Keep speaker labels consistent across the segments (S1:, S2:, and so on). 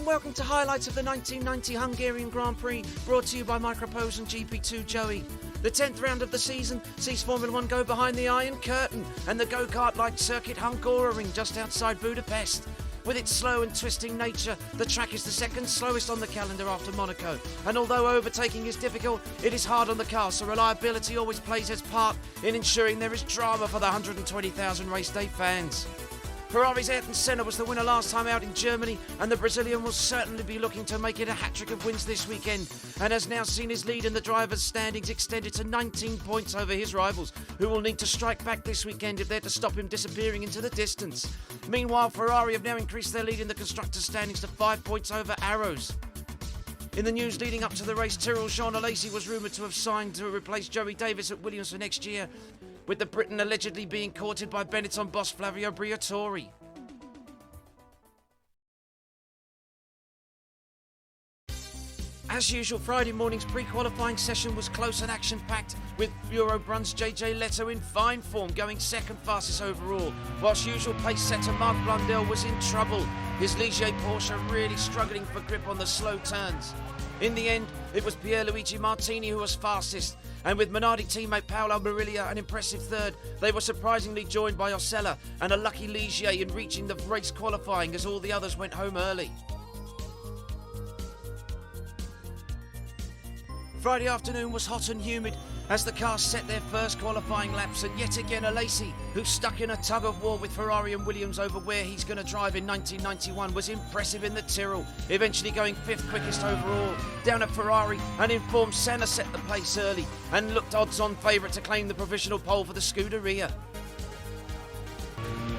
S1: welcome to highlights of the 1990 Hungarian Grand Prix, brought to you by Microprose and GP2Joey. The 10th round of the season sees Formula 1 go behind the Iron Curtain and the go-kart-like circuit Hungaroraring just outside Budapest. With its slow and twisting nature, the track is the second slowest on the calendar after Monaco. And although overtaking is difficult, it is hard on the car, so reliability always plays its part in ensuring there is drama for the 120,000 race day fans. Ferrari's Ayrton Senna was the winner last time out in Germany, and the Brazilian will certainly be looking to make it a hat-trick of wins this weekend, and has now seen his lead in the drivers' standings extended to 19 points over his rivals, who will need to strike back this weekend if they're to stop him disappearing into the distance. Meanwhile, Ferrari have now increased their lead in the constructors' standings to 5 points over Arrows. In the news leading up to the race, Tyrrell Jean Alesi was rumoured to have signed to replace Joey Davis at Williams for next year, with the Briton allegedly being courted by Benetton boss Flavio Briatore. As usual, Friday morning's pre-qualifying session was close and action-packed, with Eurobrun's JJ Leto in fine form, going second fastest overall, whilst usual pace setter Marc Blundell was in trouble, his Ligier Porsche really struggling for grip on the slow turns. In the end, it was Pierluigi Martini who was fastest, and with Minardi teammate Paolo Murillia an impressive third, they were surprisingly joined by Osella and a lucky Ligier in reaching the race qualifying as all the others went home early. Friday afternoon was hot and humid as the cars set their first qualifying laps, and yet again Alesi, who's stuck in a tug-of-war with Ferrari and Williams over where he's going to drive in 1991, was impressive in the Tyrrell, eventually going 5th quickest overall. Down at Ferrari, an informed Senna set the pace early and looked odds-on favourite to claim the provisional pole for the Scuderia.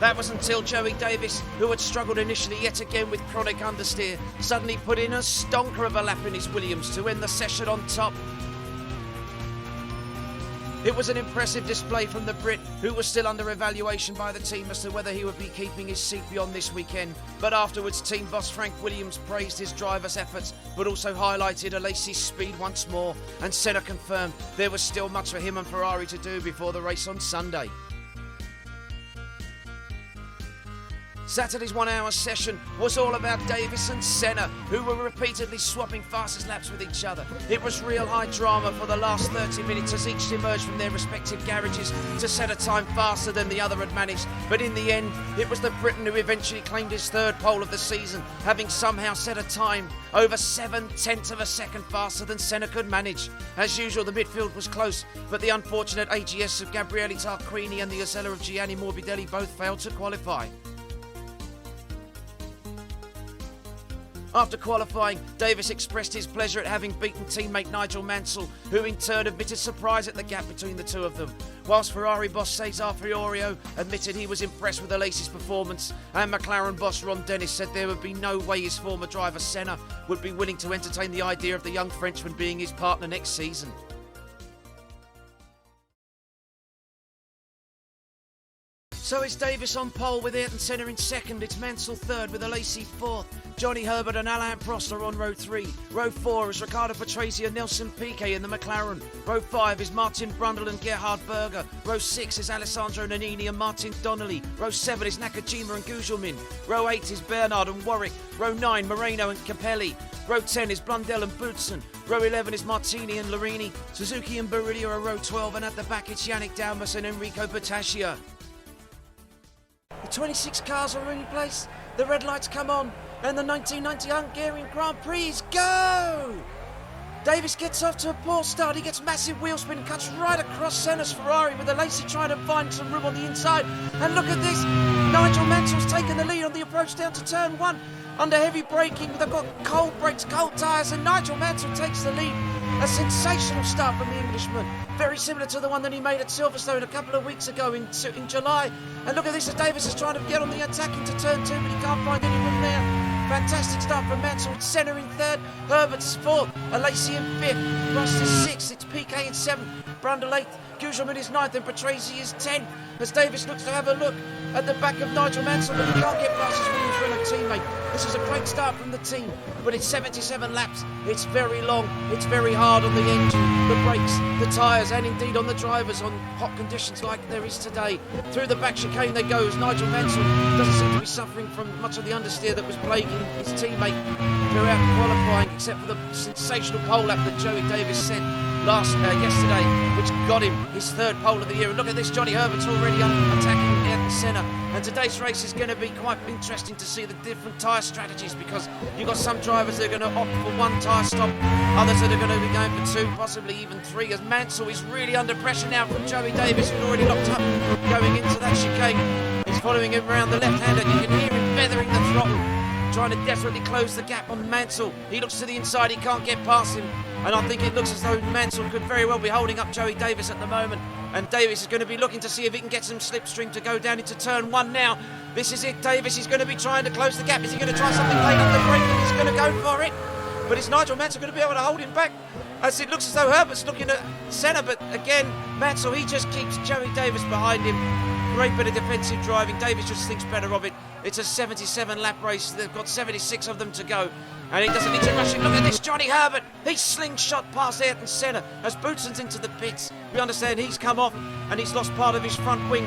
S1: That was until Joey Davis, who had struggled initially yet again with chronic understeer, suddenly put in a stonker of a lap in his Williams to end the session on top. It was an impressive display from the Brit, who was still under evaluation by the team as to whether he would be keeping his seat beyond this weekend. But afterwards, team boss Frank Williams praised his driver's efforts, but also highlighted Alesi's speed once more, and Senna confirmed there was still much for him and Ferrari to do before the race on Sunday. Saturday's 1 hour session was all about Davis and Senna, who were repeatedly swapping fastest laps with each other. It was real high drama for the last 30 minutes as each emerged from their respective garages to set a time faster than the other had managed. But in the end, it was the Briton who eventually claimed his third pole of the season, having somehow set a time over 7/10 of a second faster than Senna could manage. As usual, the midfield was close, but the unfortunate AGS of Gabriele Tarquini and the Osella of Gianni Morbidelli both failed to qualify. After qualifying, Davis expressed his pleasure at having beaten teammate Nigel Mansell, who in turn admitted surprise at the gap between the two of them. Whilst Ferrari boss Cesar Fiorio admitted he was impressed with Alesi's performance, and McLaren boss Ron Dennis said there would be no way his former driver Senna would be willing to entertain the idea of the young Frenchman being his partner next season. So it's Davis on pole with Ayrton Senna in second, it's Mansell third with Alesi fourth, Johnny Herbert and Alain Prost are on row 3. Row 4 is Riccardo Patrese and Nelson Piquet in the McLaren. Row 5 is Martin Brundle and Gerhard Berger. Row 6 is Alessandro Nannini and Martin Donnelly. Row 7 is Nakajima and Gugelmin. Row 8 is Bernard and Warwick. Row 9, Moreno and Capelli. Row 10 is Blundell and Boutsen. Row 11 is Martini and Larini. Suzuki and Barilli are row 12, and at the back it's Yannick Dalmas and Enrico Batascia. The 26 cars are in place, the red lights come on, and the 1990 Hungarian Grand Prix is go! Davis gets off to a poor start, he gets massive wheel spin and cuts right across Senna's Ferrari with Alesi trying to find some room on the inside. And look at this, Nigel Mansell's taken the lead on the approach down to turn 1. Under heavy braking, they've got cold brakes, cold tyres, and Nigel Mansell takes the lead. A sensational start from the Englishman, very similar to the one that he made at Silverstone a couple of weeks ago in July. And look at this as Davis is trying to get on the attack into turn 2, but he can't find any room there. Fantastic start from Mansell. It's Senna in third, Herbert's fourth, Alesi in fifth, Prost is sixth, it's Piquet in seventh, Brundle eighth, Gugelmin is ninth, and Patrese is 10th. As Davis looks to have a look at the back of Nigel Mansell, but he can't get past his Williams-Renault teammate. The This is a great start from the team, but it's 77 laps. It's very long, it's very hard on the engine, the brakes, the tyres, and indeed on the drivers on hot conditions like there is today. Through the back chicane they go as Nigel Mansell doesn't seem to be suffering from much of the understeer that was plaguing his teammate throughout qualifying, except for the sensational pole lap that Joey Davis set yesterday, which got him his third pole of the year. And look at this, Johnny Herbert's already attacking Ayrton Senna. And today's race is going to be quite interesting to see the different tyre strategies, because you've got some drivers that are going to opt for one tyre stop, others that are going to be going for two, possibly even three, as Mansell is really under pressure now from Joey Davis, who's already locked up going into that chicane. He's following him around the left-hander. You can hear him feathering the throttle, trying to desperately close the gap on Mansell. He looks to the inside, he can't get past him, and I think it looks as though Mansell could very well be holding up Joey Davis at the moment, and Davis is going to be looking to see if he can get some slipstream to go down into turn one now. This is it, Davis is going to be trying to close the gap. Is he going to try something late up the brake? He's going to go for it, but is Nigel Mansell going to be able to hold him back? As it looks as though Herbert's looking at Senna, but again, Mansell, he just keeps Joey Davis behind him. Great bit of defensive driving. Davis just thinks better of it. It's a 77 lap race. They've got 76 of them to go, and he doesn't need to rush it. Look at this, Johnny Herbert. He's slingshot past Ayrton Senna as Bootson's into the pits. We understand he's come off and he's lost part of his front wing.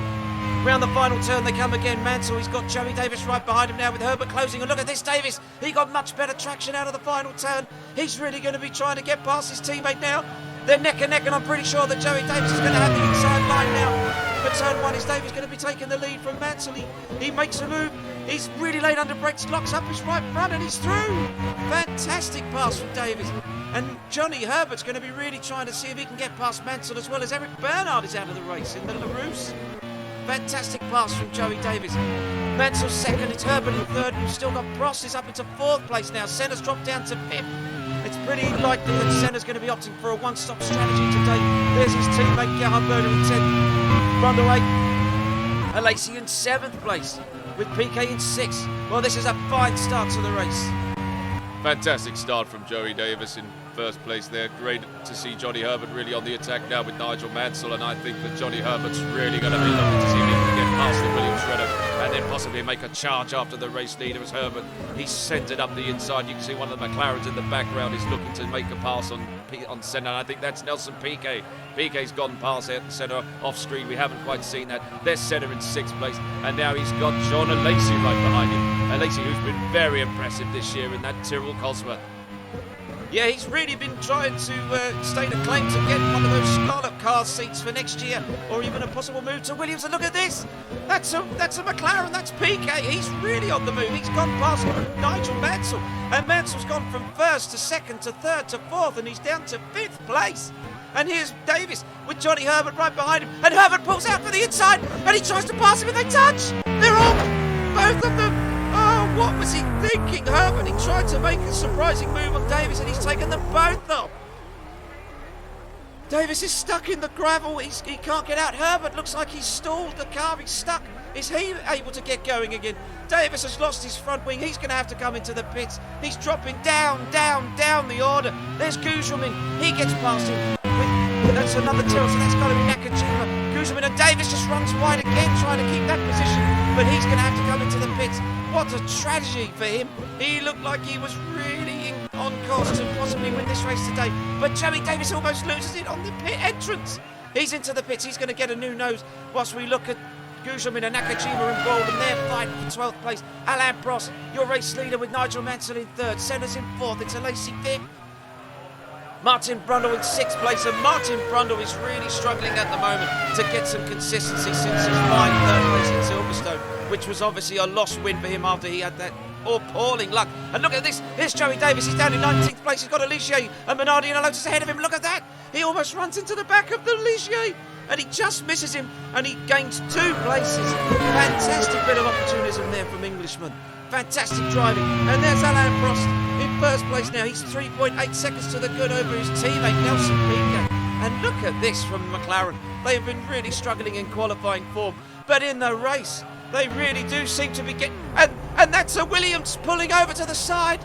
S1: Round the final turn they come again. Mansell, he's got Joey Davis right behind him now with Herbert closing. And look at this, Davis. He got much better traction out of the final turn. He's really going to be trying to get past his teammate now. They're neck and neck, and I'm pretty sure that Joey Davis is going to have the inside line now. For turn one, is Davis going to be taking the lead from Mansell? He makes a move. He's really late under brakes, locks up his right front, and he's through. Fantastic pass from Davis. And Johnny Herbert's going to be really trying to see if he can get past Mansell, as well as Eric Bernard is out of the race in the LaRousse. Fantastic pass from Joey Davis. Mansell's second, it's Herbert in third. We've still got Prost is up into fourth place now. Senna's dropped down to fifth. It's pretty likely that Senna's going to be opting for a one-stop strategy today. There's his teammate Gerhard Berger in 10th. Brundle 8th. And Lacey in 7th place, with PK in 6th. Well, this is a fine start to the race.
S2: Fantastic start from Joey Davis in first place there. Great to see Johnny Herbert really on the attack now with Nigel Mansell, and I think that Johnny Herbert's really going to be looking to see if he can get past the Williams shredder and then possibly make a charge after the race leader as Herbert. He's sent it up the inside. You can see one of the McLarens in the background is looking to make a pass on Senna, and I think that's Nelson Piquet. Piquet's gone past Senna off screen. We haven't quite seen that. There's Senna in 6th place, and now he's got John and Lacey right behind him. And Lacey, who's been very impressive this year in that Tyrrell Cosworth.
S1: Yeah, he's really been trying to state a claim to get one of those Scarlet car seats for next year, or even a possible move to Williams. And look at this, that's a McLaren, that's Piquet. He's really on the move. He's gone past Nigel Mansell, and Mansell's gone from first to second to third to fourth, and he's down to 5th place. And here's Davis with Johnny Herbert right behind him, and Herbert pulls out for the inside, and he tries to pass him, and they touch. They're off, both of them. Oh, what was he thinking, Herbert? He tried to make a surprising move on Davis, and he's taken them both off. Davis is stuck in the gravel. He can't get out. Herbert looks like he's stalled the car. He's stuck. Is he able to get going again? Davis has lost his front wing. He's going to have to come into the pits. He's dropping down the order. There's Gugelmin. He gets past him. That's another Tyrrell, so that's got to be Nakajima. Gugelmin, and Davis just runs wide again, trying to keep that position, but he's going to have to come into the pits. What a tragedy for him. He looked like he was really on course to possibly win this race today, but Joey Davis almost loses it on the pit entrance. He's into the pits. He's going to get a new nose whilst we look at Gugelmin and Nakajima involved, and they're fighting for 12th place. Alain Prost, your race leader, with Nigel Mansell in 3rd. Senna's in 4th. It's a Lacey 5th. Martin Brundle in 6th place, and Martin Brundle is really struggling at the moment to get some consistency since his fine 3rd place in Silverstone, which was obviously a lost win for him after he had that appalling luck. And look at this, here's Joey Davis, he's down in 19th place, he's got a Ligier, and Minardi and a Lotus ahead of him. Look at that, he almost runs into the back of the Ligier, and he just misses him, and he gains 2 places. Fantastic bit of opportunism there from Englishman. Fantastic driving, and there's Alain Prost in 1st place now. He's 3.8 seconds to the good over his teammate Nelson Piquet. And look at this from McLaren. They have been really struggling in qualifying form, but in the race, they really do seem to be getting... And that's a Williams pulling over to the side.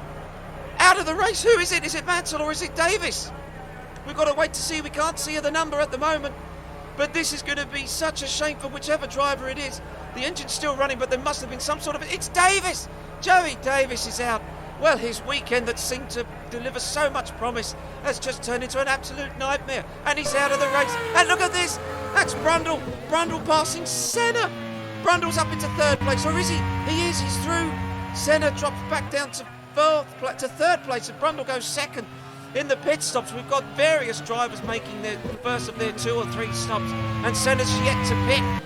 S1: Out of the race, who is it? Is it Mansell or is it Davis? We've got to wait to see. We can't see the number at the moment. But this is going to be such a shame for whichever driver it is. The engine's still running, but there must have been some sort of... It's Davis! Joey Davis is out. Well, his weekend that seemed to deliver so much promise has just turned into an absolute nightmare. And he's out of the race. And look at this. That's Brundle. Brundle passing Senna. Brundle's up into third place. Or is he? He is. He's through. Senna drops back down to third place. And Brundle goes second. In the pit stops, we've got various drivers making their first of their 2 or 3 stops. And Senna's yet to pit.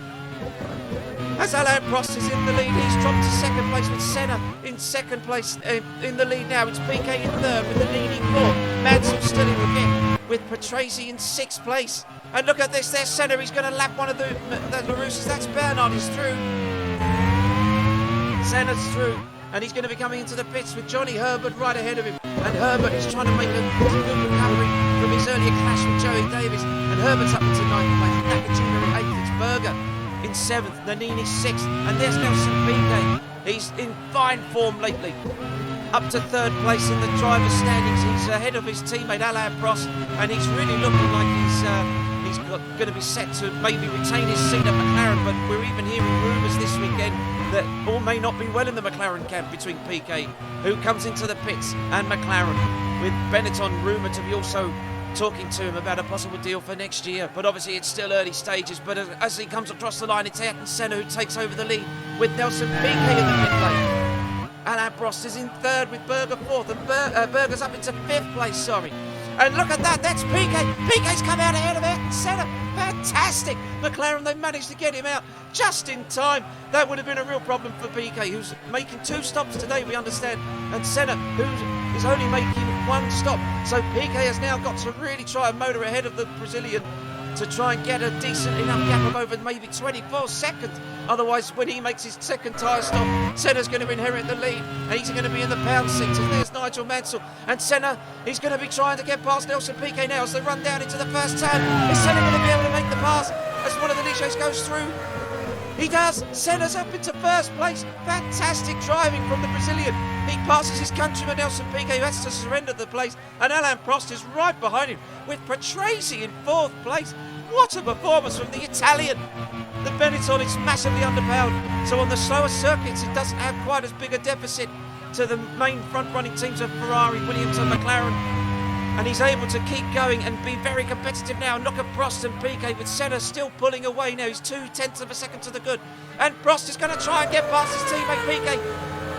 S1: As Alain Prost is in the lead, he's dropped to second place with Senna in second place in the lead now. It's Piquet in third with the leading 4. Mansell's still in fifth with Patrese in 6th place. And look at this, there's Senna. He's going to lap one of the LaRussas. That's Bernard. He's through. Senna's through. And he's going to be coming into the pits with Johnny Herbert right ahead of him. And Herbert is trying to make a good recovery from his earlier clash with Joey Davis. And Herbert's up into 9th place. Nakajima in 8th. It's Berger in 7th, Nannini 6th, and there's Nelson Piquet. He's in fine form lately. Up to 3rd place in the driver's standings. He's ahead of his teammate Alain Prost, and he's really looking like he's going to be set to maybe retain his seat at McLaren, but we're even hearing rumours this weekend that all may not be well in the McLaren camp between Piquet, who comes into the pits, and McLaren, with Benetton rumoured to be also talking to him about a possible deal for next year. But obviously it's still early stages. But as he comes across the line, it's Ayrton Senna who takes over the lead with Nelson Piquet in the pit lane. Alain Prost is in 3rd with Berger 4th, and Berger's up into 5th place, And look at that, that's Piquet. Piquet's come out ahead of Ayrton Senna. Fantastic. McLaren, they managed to get him out just in time. That would have been a real problem for Piquet, who's making 2 stops today, we understand. And Senna, who is only making 1 stop. So Piquet has now got to really try and motor ahead of the Brazilian to try and get a decent enough gap of over maybe 24 seconds. Otherwise, when he makes his second tyre stop, Senna's going to inherit the lead, and he's going to be in the pound seats. And there's Nigel Mansell, and Senna, he's going to be trying to get past Nelson Piquet now as they run down into the first turn. Is Senna going to be able to make the pass as one of the Ligiers goes through? He does. Senna's up into 1st place. Fantastic driving from the Brazilian. He passes his countryman Nelson Piquet, who has to surrender the place, and Alain Prost is right behind him with Patrese in 4th place. What a performance from the Italian. The Benetton is massively underpowered, so on the slower circuits it doesn't have quite as big a deficit to the main front-running teams of Ferrari, Williams and McLaren. And he's able to keep going and be very competitive now. And look at Prost and Piquet, with Senna still pulling away now. He's 0.2 of a second to the good. And Prost is going to try and get past his teammate Piquet,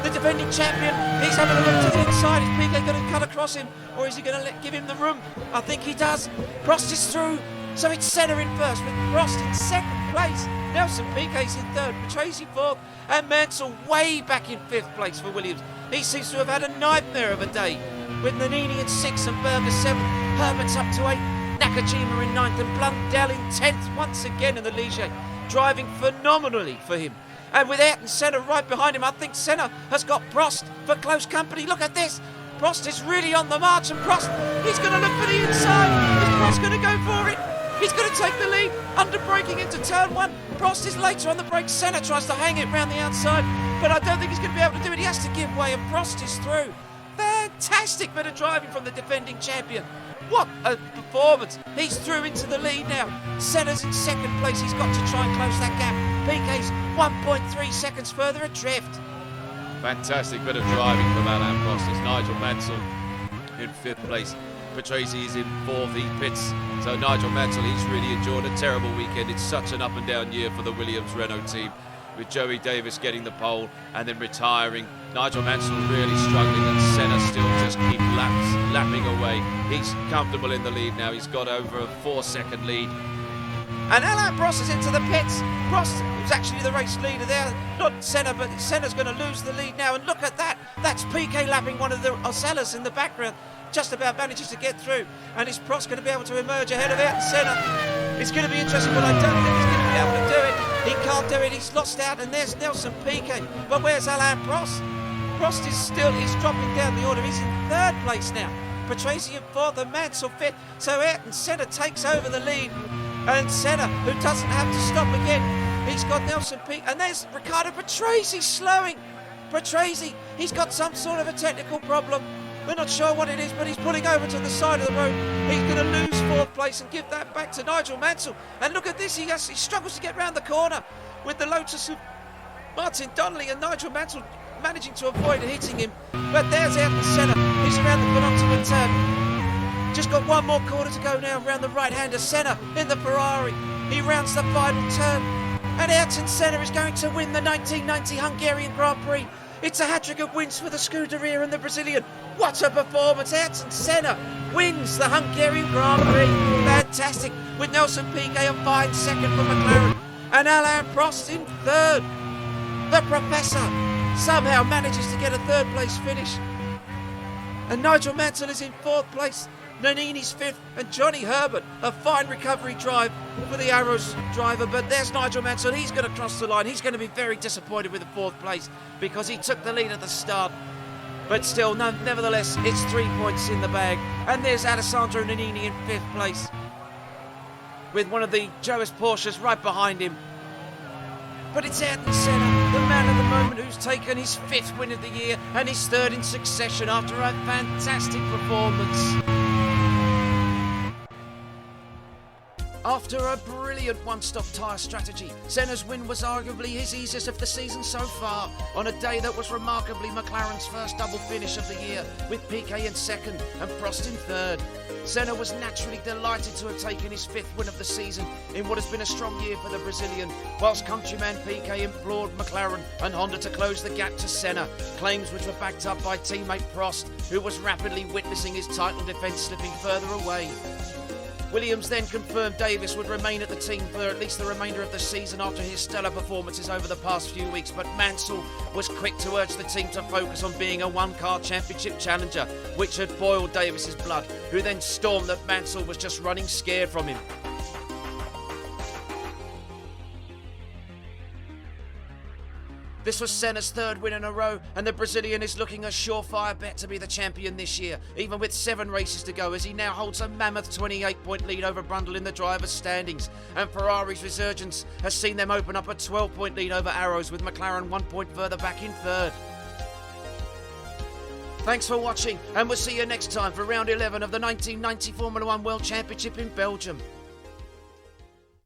S1: the defending champion. He's having a look to the inside. Is Piquet going to cut across him, or is he going to give him the room? I think he does. Prost is through. So it's Senna in 1st with Prost in 2nd place. Nelson Piquet's in 3rd, Patrese 4th, and Mansell way back in 5th place for Williams. He seems to have had a nightmare of a day, with Nannini in 6th and Berger 7th. Herbert's up to 8th, Nakajima in 9th, and Blundell in 10th once again in the Ligier, driving phenomenally for him. And with Ayrton Senna right behind him, I think Senna has got Prost for close company. Look at this. Prost is really on the march, and Prost, he's going to look for the inside. Is Prost going to go for it? He's going to take the lead, under braking into turn 1. Prost is later on the brakes. Senna tries to hang it round the outside, but I don't think he's going to be able to do it. He has to give way, and Prost is through. Fantastic bit of driving from the defending champion. What a performance. He's through into the lead now. Senna's in 2nd place. He's got to try and close that gap. Piquet's 1.3 seconds further adrift.
S2: Fantastic bit of driving from Alain Prost. It's Nigel Mansell in 5th place. Patrese is in 4th, he pits. So Nigel Mansell, he's really enjoyed a terrible weekend. It's such an up and down year for the Williams Renault team, with Joey Davis getting the pole and then retiring. Nigel Mansell really struggling, and Senna still just keep lapping away. He's comfortable in the lead now. He's got over a 4-second lead.
S1: And Alain Prost is into the pits. Prost was actually the race leader there, not Senna, but Senna's going to lose the lead now. And look at that. That's Piquet lapping one of the Ocellas in the background. Just about manages to get through, and is Prost going to be able to emerge ahead of Ayrton Senna? It's going to be interesting, but I don't think he's going to be able to do it. He can't do it. He's lost out, and there's Nelson Piquet. But where's Alain Prost? Prost is dropping down the order. He's in 3rd place now. Patrese in 4th and Mansell 5th. So Ayrton Senna takes over the lead, and Senna, who doesn't have to stop again, he's got Nelson Piquet, and there's Riccardo Patrese slowing. Patrese, he's got some sort of a technical problem. We're not sure what it is, but he's pulling over to the side of the road. He's going to lose 4th place and give that back to Nigel Mansell. And look at this, he struggles to get round the corner with the Lotus of Martin Donnelly, and Nigel Mansell managing to avoid hitting him. But there's Ayrton Senna. He's around the penultimate turn. Just got one more corner to go now around the right-hander. Senna in the Ferrari. He rounds the final turn. And Ayrton Senna is going to win the 1990 Hungarian Grand Prix. It's a hat-trick of wins for the Scuderia and the Brazilian. What a performance! Ayrton Senna wins the Hungarian Grand Prix. Fantastic, with Nelson Piquet a fine second for McLaren and Alain Prost in third. The Professor somehow manages to get a third place finish. And Nigel Mansell is in fourth place. Nannini's fifth, and Johnny Herbert, a fine recovery drive for the Arrows driver. But there's Nigel Mansell. He's going to cross the line. He's going to be very disappointed with the fourth place because he took the lead at the start. But still, nevertheless, it's 3 points in the bag. And there's Alessandro Nannini in fifth place, with one of the Joes Porsches right behind him. But it's Ayrton Senna, the man of the moment, who's taken his fifth win of the year and his third in succession after a fantastic performance. After a brilliant one-stop tyre strategy, Senna's win was arguably his easiest of the season so far, on a day that was remarkably McLaren's first double finish of the year, with Piquet in second and Prost in third. Senna was naturally delighted to have taken his fifth win of the season in what has been a strong year for the Brazilian, whilst countryman Piquet implored McLaren and Honda to close the gap to Senna, claims which were backed up by teammate Prost, who was rapidly witnessing his title defence slipping further away. Williams then confirmed Davis would remain at the team for at least the remainder of the season after his stellar performances over the past few weeks, but Mansell was quick to urge the team to focus on being a one-car championship challenger, which had boiled Davis's blood, who then stormed that Mansell was just running scared from him. This was Senna's third win in a row, and the Brazilian is looking a surefire bet to be the champion this year, even with 7 races to go, as he now holds a mammoth 28-point lead over Brundle in the drivers' standings. And Ferrari's resurgence has seen them open up a 12-point lead over Arrows, with McLaren 1 point further back in third. Thanks for watching, and we'll see you next time for round 11 of the 1990 Formula 1 World Championship in Belgium.